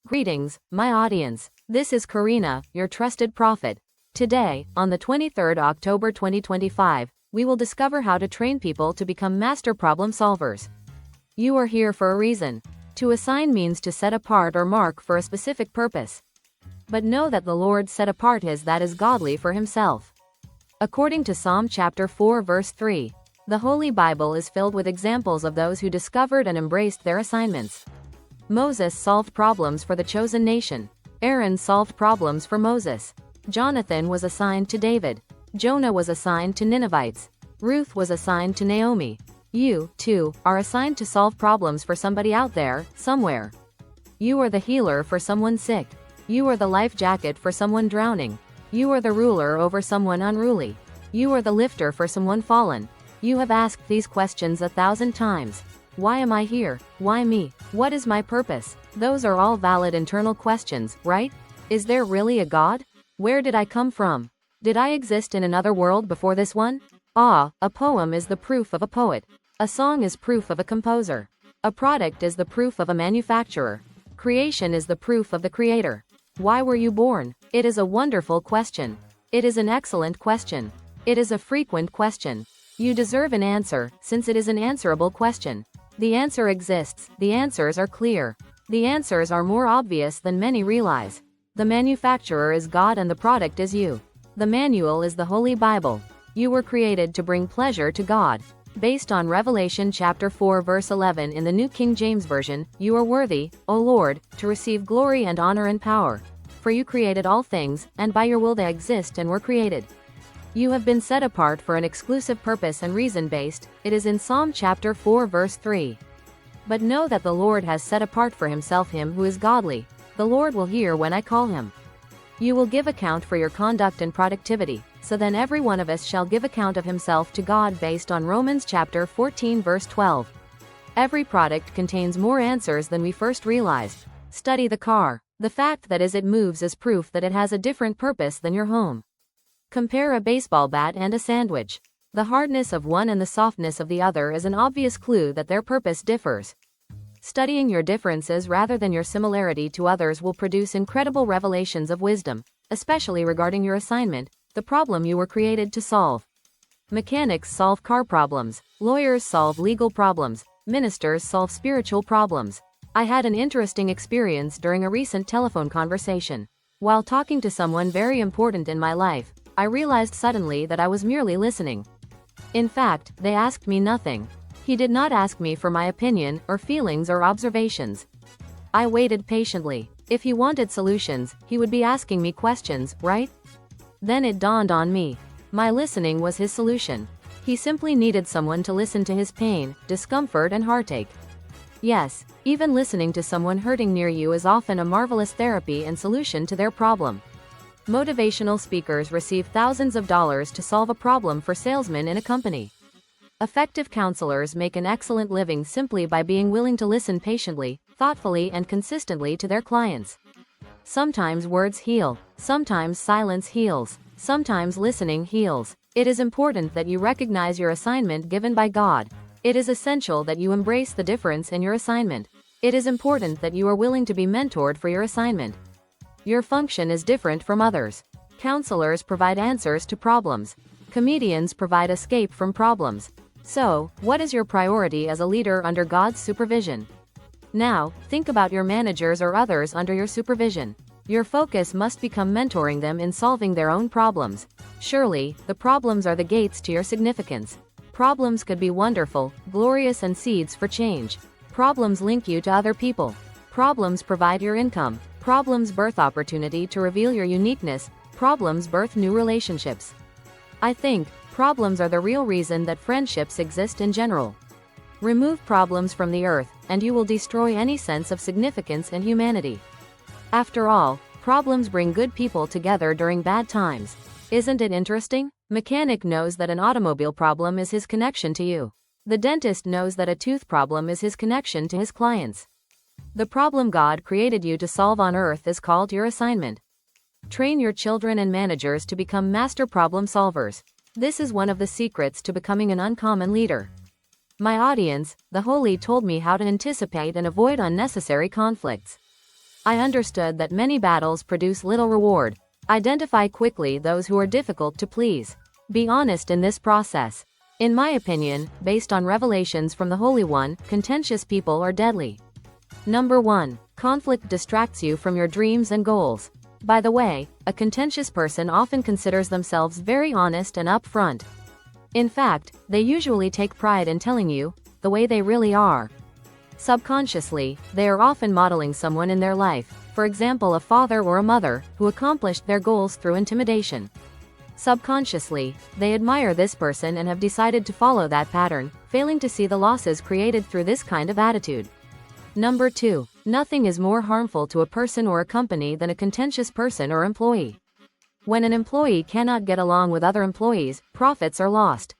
Greetings, my audience. This is Karina, your trusted prophet. Today, on the 23rd October 2025, we will discover how to train people to become master problem solvers. You are here for a reason. To assign means to set apart or mark for a specific purpose. But know that the Lord set apart his that is godly for himself. According to Psalm chapter 4 verse 3, the Holy Bible is filled with examples of those who discovered and embraced their assignments. Moses solved problems for the chosen nation. Aaron solved problems for Moses. Jonathan was assigned to David. Jonah was assigned to Ninevites. Ruth was assigned to Naomi. You, too, are assigned to solve problems for somebody out there, somewhere. You are the healer for someone sick. You are the life jacket for someone drowning. You are the ruler over someone unruly. You are the lifter for someone fallen. You have asked these questions 1,000 times. Why am I here? Why me? What is my purpose? Those are all valid internal questions, right? Is there really a God? Where did I come from? Did I exist in another world before this one? A poem is the proof of a poet. A song is proof of a composer. A product is the proof of a manufacturer. Creation is the proof of the creator. Why were you born? It is a wonderful question. It is an excellent question. It is a frequent question. You deserve an answer, since it is an answerable question. The answer exists, the answers are clear. The answers are more obvious than many realize. The manufacturer is God and the product is you. The manual is the Holy Bible. You were created to bring pleasure to God. Based on Revelation chapter 4 verse 11 in the New King James Version, you are worthy, O Lord, to receive glory and honor and power. For you created all things, and by your will they exist and were created. You have been set apart for an exclusive purpose and reason based, it is in Psalm chapter 4 verse 3. But know that the Lord has set apart for himself him who is godly. The Lord will hear when I call him. You will give account for your conduct and productivity, so then every one of us shall give account of himself to God based on Romans chapter 14 verse 12. Every product contains more answers than we first realized. Study the car. The fact that as it moves is proof that it has a different purpose than your home. Compare a baseball bat and a sandwich. The hardness of one and the softness of the other is an obvious clue that their purpose differs. Studying your differences rather than your similarity to others will produce incredible revelations of wisdom, especially regarding your assignment, the problem you were created to solve. Mechanics solve car problems, lawyers solve legal problems, ministers solve spiritual problems. I had an interesting experience during a recent telephone conversation. While talking to someone very important in my life, I realized suddenly that I was merely listening. In fact, they asked me nothing. He did not ask me for my opinion, or feelings or observations. I waited patiently. If he wanted solutions, he would be asking me questions, right? Then it dawned on me. My listening was his solution. He simply needed someone to listen to his pain, discomfort and heartache. Yes, even listening to someone hurting near you is often a marvelous therapy and solution to their problem. Motivational speakers receive thousands of dollars to solve a problem for salesmen in a company. Effective counselors make an excellent living simply by being willing to listen patiently, thoughtfully and consistently to their clients. Sometimes words heal, sometimes silence heals, sometimes listening heals. It is important that you recognize your assignment given by God. It is essential that you embrace the difference in your assignment. It is important that you are willing to be mentored for your assignment. Your function is different from others. Counselors provide answers to problems. Comedians provide escape from problems. So, what is your priority as a leader under God's supervision? Now, think about your managers or others under your supervision. Your focus must become mentoring them in solving their own problems. Surely, the problems are the gates to your significance. Problems could be wonderful, glorious and seeds for change. Problems link you to other people. Problems provide your income. Problems birth opportunity to reveal your uniqueness. Problems birth new relationships. I think, problems are the real reason that friendships exist in general. Remove problems from the earth, and you will destroy any sense of significance and humanity. After all, problems bring good people together during bad times. Isn't it interesting? Mechanic knows that an automobile problem is his connection to you. The dentist knows that a tooth problem is his connection to his clients. The problem God created you to solve on earth is called your assignment. Train your children and managers to become master problem solvers. This is one of the secrets to becoming an uncommon leader. My audience, the Holy told me how to anticipate and avoid unnecessary conflicts. I understood that many battles produce little reward. Identify quickly those who are difficult to please. Be honest in this process. In my opinion, based on revelations from the Holy One, contentious people are deadly. Number 1. Conflict distracts you from your dreams and goals. By the way, a contentious person often considers themselves very honest and upfront. In fact, they usually take pride in telling you the way they really are. Subconsciously, they are often modeling someone in their life, for example a father or a mother, who accomplished their goals through intimidation. Subconsciously, they admire this person and have decided to follow that pattern, failing to see the losses created through this kind of attitude. Number 2. Nothing is more harmful to a person or a company than a contentious person or employee. When an employee cannot get along with other employees, profits are lost.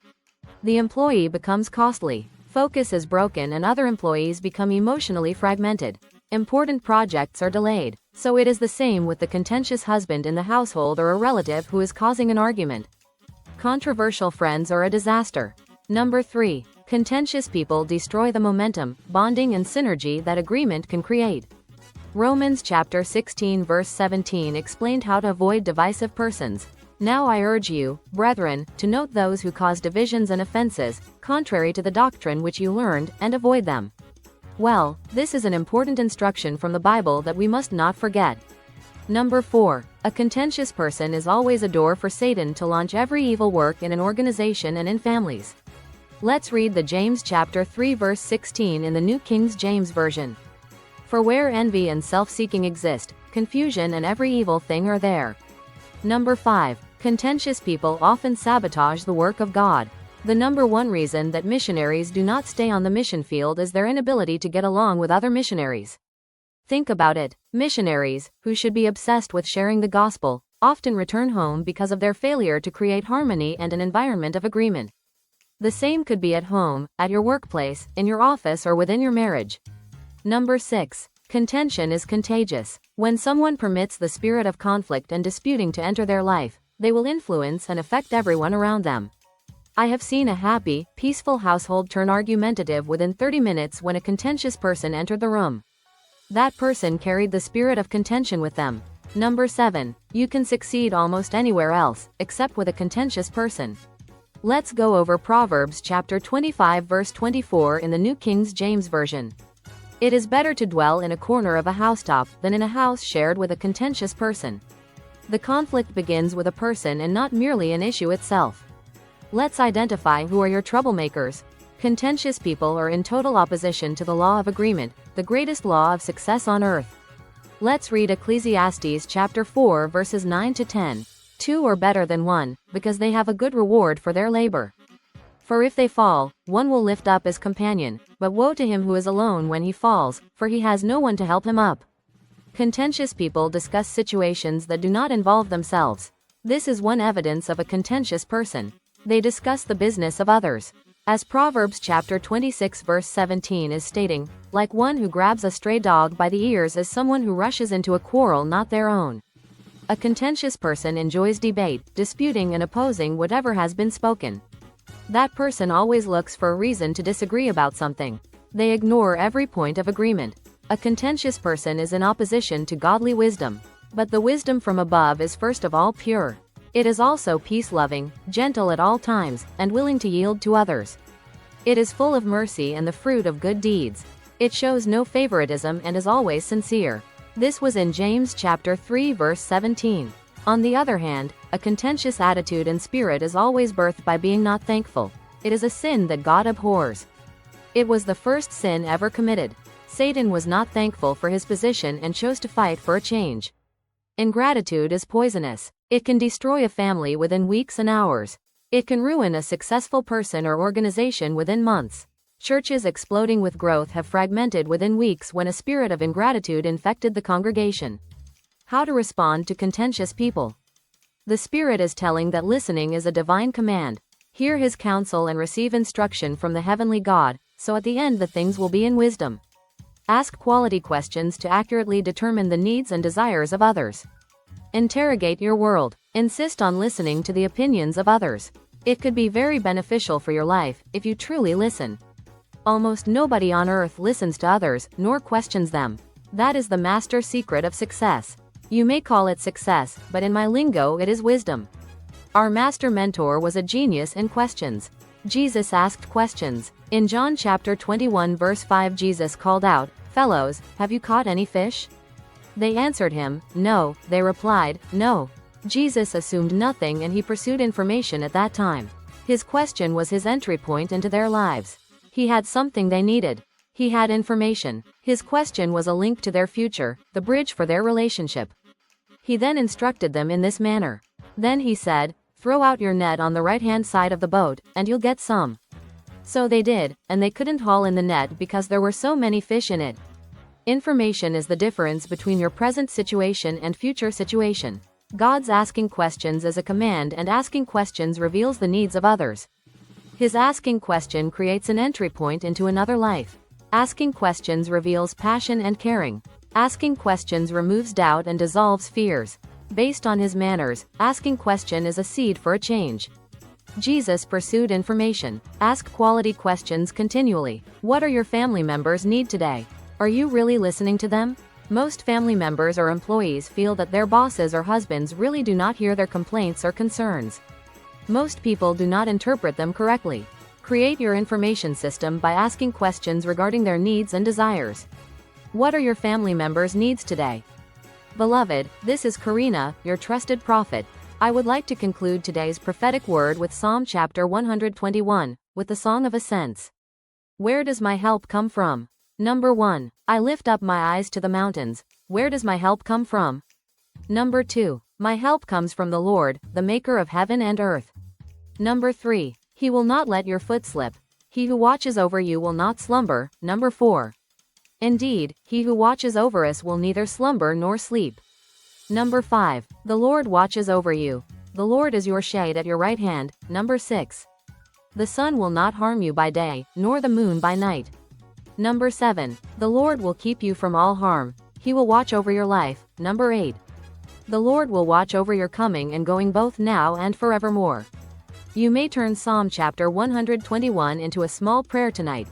The employee becomes costly, focus is broken, and other employees become emotionally fragmented. Important projects are delayed. So it is the same with the contentious husband in the household or a relative who is causing an argument. Controversial friends are a disaster. Number 3. Contentious people destroy the momentum, bonding and synergy that agreement can create. Romans chapter 16 verse 17 explained how to avoid divisive persons. Now I urge you, brethren, to note those who cause divisions and offenses, contrary to the doctrine which you learned, and avoid them. Well, this is an important instruction from the Bible that we must not forget. Number 4. A contentious person is always a door for Satan to launch every evil work in an organization and in families. Let's read the James chapter 3 verse 16 in the New King James Version. For where envy and self-seeking exist, confusion and every evil thing are there. Number 5. Contentious people often sabotage the work of God. The number 1 reason that missionaries do not stay on the mission field is their inability to get along with other missionaries. Think about it. Missionaries, who should be obsessed with sharing the gospel, often return home because of their failure to create harmony and an environment of agreement. The same could be at home, at your workplace, in your office, or within your marriage. Number 6. Contention is contagious. When someone permits the spirit of conflict and disputing to enter their life, they will influence and affect everyone around them. I have seen a happy, peaceful household turn argumentative within 30 minutes when a contentious person entered the room. That person carried the spirit of contention with them. Number 7. You can succeed almost anywhere else, except with a contentious person. Let's go over Proverbs chapter 25 verse 24 in the New King James Version. It is better to dwell in a corner of a housetop than in a house shared with a contentious person. The conflict begins with a person and not merely an issue itself. Let's identify who are your troublemakers. Contentious people are in total opposition to the law of agreement, the greatest law of success on earth. Let's read Ecclesiastes chapter 4 verses 9 to 10. 2 are better than 1, because they have a good reward for their labor. For if they fall, one will lift up his companion, but woe to him who is alone when he falls, for he has no one to help him up. Contentious people discuss situations that do not involve themselves. This is one evidence of a contentious person. They discuss the business of others. As Proverbs chapter 26 verse 17 is stating, like one who grabs a stray dog by the ears is someone who rushes into a quarrel not their own. A contentious person enjoys debate, disputing and opposing whatever has been spoken. That person always looks for a reason to disagree about something. They ignore every point of agreement. A contentious person is in opposition to godly wisdom. But the wisdom from above is first of all pure. It is also peace-loving, gentle at all times, and willing to yield to others. It is full of mercy and the fruit of good deeds. It shows no favoritism and is always sincere. This was in James chapter 3 verse 17. On the other hand, a contentious attitude and spirit is always birthed by being not thankful. It is a sin that God abhors. It was the first sin ever committed. Satan was not thankful for his position and chose to fight for a change. Ingratitude is poisonous. It can destroy a family within weeks and hours. It can ruin a successful person or organization within months. Churches exploding with growth have fragmented within weeks when a spirit of ingratitude infected the congregation. How to respond to contentious people. The Spirit is telling that listening is a divine command. Hear His counsel and receive instruction from the heavenly God, so at the end the things will be in wisdom. Ask quality questions to accurately determine the needs and desires of others. Interrogate your world. Insist on listening to the opinions of others. It could be very beneficial for your life if you truly listen. Almost nobody on earth listens to others, nor questions them. That is the master secret of success. You may call it success, but in my lingo it is wisdom. Our master mentor was a genius in questions. Jesus asked questions. In John chapter 21 verse 5, Jesus called out, "Fellows, have you caught any fish?" They answered him, "No." They replied, "No." Jesus assumed nothing and he pursued information at that time. His question was his entry point into their lives. He had something they needed. He had information. His question was a link to their future, the bridge for their relationship. He then instructed them in this manner. Then he said, "Throw out your net on the right-hand side of the boat, and you'll get some." So they did, and they couldn't haul in the net because there were so many fish in it. Information is the difference between your present situation and future situation. God's asking questions is a command, and asking questions reveals the needs of others. His asking question creates an entry point into another life. Asking questions reveals passion and caring. Asking questions removes doubt and dissolves fears. Based on his manners, asking question is a seed for a change. Jesus pursued information. Ask quality questions continually. What are your family members need today? Are you really listening to them? Most family members or employees feel that their bosses or husbands really do not hear their complaints or concerns. Most people do not interpret them correctly. Create your information system by asking questions regarding their needs and desires. What are your family members' needs today? Beloved, this is Karina, your trusted prophet. I would like to conclude today's prophetic word with Psalm chapter 121, with the Song of Ascents. Where does my help come from? Number 1. I lift up my eyes to the mountains. Where does my help come from? Number 2. My help comes from the Lord, the maker of heaven and earth. Number 3. He will not let your foot slip. He who watches over you will not slumber. Number 4. Indeed, he who watches over us will neither slumber nor sleep. Number 5. The Lord watches over you. The Lord is your shade at your right hand. Number 6. The sun will not harm you by day, nor the moon by night. Number 7. The Lord will keep you from all harm. He will watch over your life. Number 8. The Lord will watch over your coming and going both now and forevermore. You may turn Psalm chapter 121 into a small prayer tonight.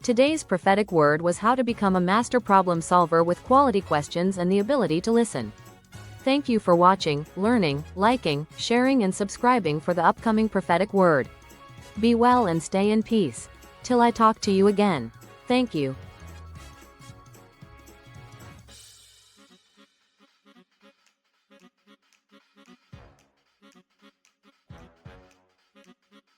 Today's prophetic word was how to become a master problem solver with quality questions and the ability to listen. Thank you for watching, learning, liking, sharing and subscribing for the upcoming prophetic word. Be well and stay in peace. Till I talk to you again. Thank you.